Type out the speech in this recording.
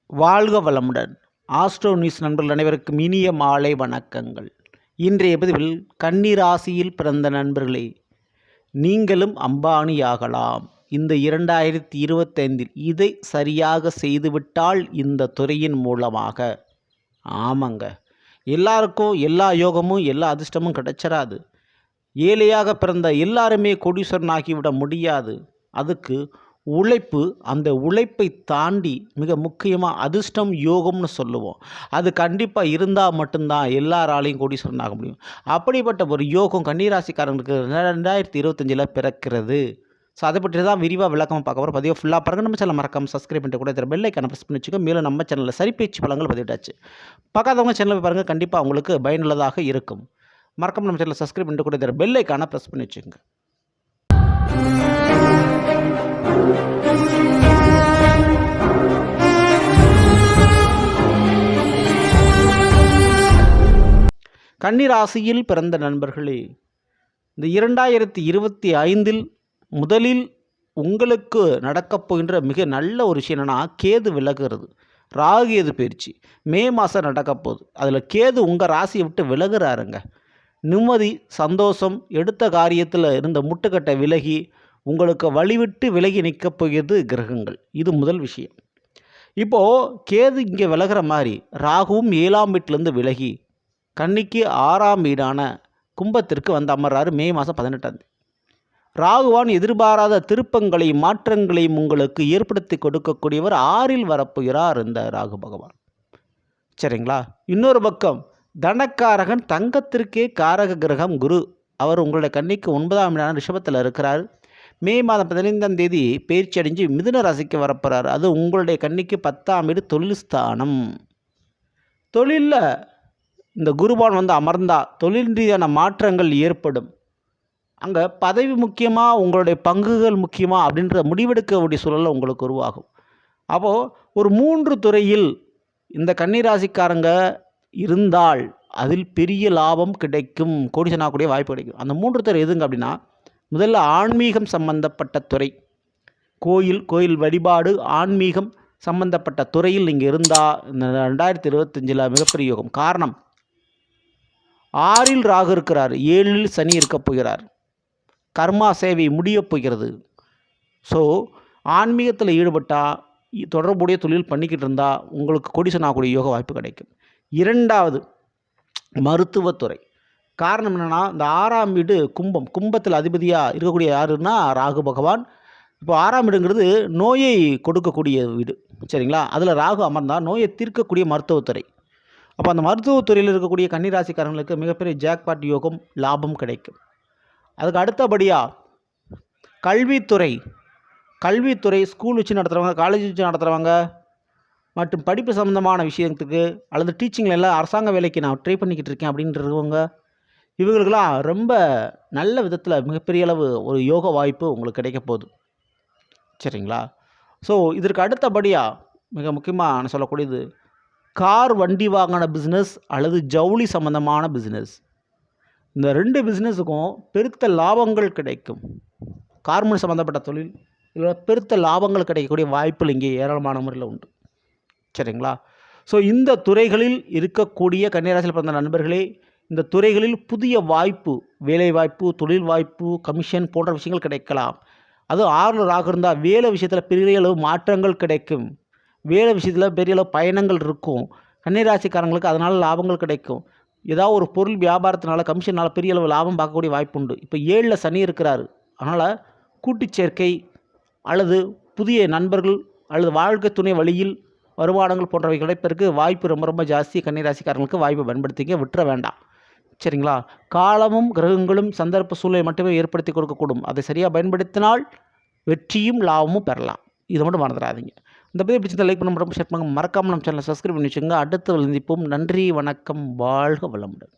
வாழ்க வளமுடன். Astro news நண்பர்கள் அனைவருக்கும் இனிய மாலை வணக்கங்கள். இன்றைய பதிவில் கன்னி ராசியில் பிறந்த நண்பர்களே, நீங்களும் அம்பானியாகலாம். இந்த 2025இல் இதை சரியாக செய்துவிட்டால் இந்த துறையின் மூலமாக. ஆமாங்க, எல்லாருக்கும் எல்லா யோகமும் எல்லா அதிர்ஷ்டமும் கிடைச்சிடாது. ஏழையாக பிறந்த எல்லாருமே கோடீஸ்வரன் ஆகிவிட முடியாது. அதுக்கு உழைப்பு, அந்த உழைப்பை தாண்டி மிக முக்கியமாக அதிர்ஷ்டம் யோகம்னு சொல்லுவோம். அது கண்டிப்பாக இருந்தால் மட்டும்தான் எல்லாராலையும் கோடீஸ்வரன் ஆக முடியும். அப்படிப்பட்ட ஒரு யோகம் கன்னிராசிக்காரங்களுக்கு 2025 பிறக்கிறது. ஸோ அதை பற்றி தான் விரிவாக விளக்கமாக பார்க்க போகிறோம். பதிவை ஃபுல்லாக பாருங்கள். நம்ம சேனல் மறக்காமல் சப்ஸ்கிரைப் பண்ணிட்டு கூட பெல் ஐக்கானை ப்ரெஸ் பண்ணி வச்சுக்கோ. மேலும் நம்ம சேனலில் சரிப்பேச்சு பலங்கள் பதிவிட்டாச்சு. பார்க்காதவங்க சேனலில் பாருங்கள், கண்டிப்பாக உங்களுக்கு பயனுள்ளதாக இருக்கும். மறக்காமல் நம்ம சேனலில் சப்ஸ்கிரைப் பண்ணிட்டு கூட பெல் ஐக்கானை ப்ரெஸ் பண்ணி வச்சுக்கோங்க. கன்னிராசியில் பிறந்த நண்பர்களே, இந்த 2025இல் முதலில் உங்களுக்கு நடக்கப் போகின்ற மிக நல்ல ஒரு விஷயம் என்னென்னா, கேது விலகுறது. ராகு கேது பயிற்சி மே மாதம் நடக்கப் போகுது. அதில் கேது உங்கள் ராசியை விட்டு விலகுறாருங்க. நிம்மதி, சந்தோஷம், எடுத்த காரியத்தில் இருந்த முட்டுக்கட்டை விலகி உங்களுக்கு வழிவிட்டு விலகி நிற்கப் போகிறது கிரகங்கள். இது முதல் விஷயம். இப்போது கேது இங்கே விலகிற மாதிரி ராகுவும் 7ஆம் வீட்டிலேருந்து விலகி கன்னிக்கு 6ஆம் வீடான கும்பத்திற்கு வந்து அமர்றாரு மே மாதம் 18ஆம் தேதி. ராகுவான் எதிர்பாராத திருப்பங்களையும் மாற்றங்களையும் உங்களுக்கு ஏற்படுத்தி கொடுக்கக்கூடியவர் 6இல் வரப்போகிறார் இந்த ராகு பகவான். சரிங்களா? இன்னொரு பக்கம் தனக்காரகன், தங்கத்திற்கே காரக கிரகம் குரு, அவர் உங்களுடைய கன்னிக்கு 9ஆம் வீடான ரிஷபத்தில் இருக்கிறார். மே மாதம் 15ஆம் தேதி பயிற்சி அடைஞ்சு மிதுன ராசிக்கு வரப்போகிறார். அது உங்களுடைய கன்னிக்கு 10ஆம் வீடு, தொழில் ஸ்தானம். தொழிலில் இந்த குருபான் வந்து அமர்ந்தா தொழில் ரீதியான மாற்றங்கள் ஏற்படும். அங்கே பதவி முக்கியமாக, உங்களுடைய பங்குகள் முக்கியமாக அப்படின்ற முடிவெடுக்கக்கூடிய சூழலில் உங்களுக்கு உருவாகும். அப்போது ஒரு 3 துறையில் இந்த கன்னிராசிக்காரங்க இருந்தால் அதில் பெரிய லாபம் கிடைக்கும், கோடீஸ்வரனாகக்கூடிய வாய்ப்பு கிடைக்கும். அந்த 3 துறை எதுங்க அப்படின்னா, முதல்ல ஆன்மீகம் சம்பந்தப்பட்ட துறை. கோயில் வழிபாடு, ஆன்மீகம் சம்பந்தப்பட்ட துறையில் நீங்கள் இருந்தால் இந்த 2025 மிகப்பெரிய யோகம். காரணம், 6இல் ராகு இருக்கிறார், 7இல் சனி இருக்கப் போகிறார். கர்மா சேவை முடியப் போகிறது. ஸோ ஆன்மீகத்தில் ஈடுபட்டால், தொடர்புடைய தொழில் பண்ணிக்கிட்டு இருந்தால் உங்களுக்கு கோடீஸ்வரனாகக்கூடிய யோக வாய்ப்பு கிடைக்கும். 2வது மருத்துவத்துறை. காரணம் என்னென்னா, இந்த 6ஆம் வீடு கும்பத்தில் அதிபதியாக இருக்கக்கூடிய யாருன்னா ராகு பகவான். இப்போ 6ஆம் வீடுங்கிறது நோயை கொடுக்கக்கூடிய வீடு. சரிங்களா? அதில் ராகு அமர்ந்தால் நோயை தீர்க்கக்கூடிய மருத்துவத்துறை. அப்போ அந்த மருத்துவத்துறையில் இருக்கக்கூடிய கன்னிராசிக்காரங்களுக்கு மிகப்பெரிய ஜாக்பாட் யோகம், லாபம் கிடைக்கும். அதுக்கு அடுத்தபடியாக கல்வித்துறை ஸ்கூல் வச்சு நடத்துகிறவங்க, காலேஜ் வச்சு நடத்துகிறவங்க மற்றும் படிப்பு சம்மந்தமான விஷயத்துக்கு அல்லது டீச்சிங்கில் எல்லாம் அரசாங்க வேலைக்கு நான் ட்ரை பண்ணிக்கிட்டு இருக்கேன் அப்படின்றவங்க, இவங்களுக்கெல்லாம் ரொம்ப நல்ல விதத்தில் மிகப்பெரிய அளவு ஒரு யோக வாய்ப்பு உங்களுக்கு கிடைக்க போகுது. சரிங்களா? ஸோ இதற்கு அடுத்தபடியாக மிக முக்கியமாக நான் சொல்லக்கூடியது கார், வண்டி வாகன பிஸ்னஸ் அல்லது ஜவுளி சம்மந்தமான பிஸ்னஸ். இந்த 2 பிஸ்னஸுக்கும் பெருத்த லாபங்கள் கிடைக்கும். கார்மெண்ட் சம்மந்தப்பட்ட தொழில் இதில் பெருத்த லாபங்கள் கிடைக்கக்கூடிய வாய்ப்புகள் இங்கே ஏராளமான முறையில் உண்டு. சரிங்களா? ஸோ இந்த துறைகளில் இருக்கக்கூடிய கன்னிராசியில் பிறந்த நண்பர்களே, இந்த துறைகளில் புதிய வாய்ப்பு, வேலைவாய்ப்பு, தொழில் வாய்ப்பு, கமிஷன் போன்ற விஷயங்கள் கிடைக்கலாம். அதுவும் 6இல் ராகு இருந்தால் வேலை விஷயத்தில் பெரிய அளவு மாற்றங்கள் கிடைக்கும். வேலை விஷயத்தில் பெரிய அளவு பயணங்கள் இருக்கும். கன்னிராசிக்காரங்களுக்கு அதனால் லாபங்கள் கிடைக்கும். ஏதாவது ஒரு பொருள் வியாபாரத்தினால, கமிஷனால் பெரிய அளவு லாபம் பார்க்கக்கூடிய வாய்ப்பு உண்டு. இப்போ 7இல் சனி இருக்கிறாரு. அதனால் கூட்டுச் சேர்க்கை அல்லது புதிய நண்பர்கள் அல்லது வாழ்க்கை துணை வழியில் வருமானங்கள் போன்றவை கிடைப்பதற்கு வாய்ப்பு ரொம்ப ரொம்ப ஜாஸ்தி. கன்னிராசிக்காரங்களுக்கு வாய்ப்பை பயன்படுத்திக்க விட்டுற வேண்டாம். சரிங்களா? காலமும் கிரகங்களும் சந்தர்ப்ப சூழ்நிலை மட்டுமே ஏற்படுத்தி கொடுக்கக்கூடும். அதை சரியாக பயன்படுத்தினால் வெற்றியும் லாபமும் பெறலாம். இதை மட்டும் மறந்துடாதீங்க. இந்த பதிவு பிடிச்சதை லைக் பண்ண, ஷேர் பண்ணுங்கள். மறக்காமல் நம்ம சேனலை சப்ஸ்கிரைப் பண்ணி வச்சுக்கோங்க. அடுத்து சந்திப்போம். நன்றி, வணக்கம், வாழ்க வளமுடன்.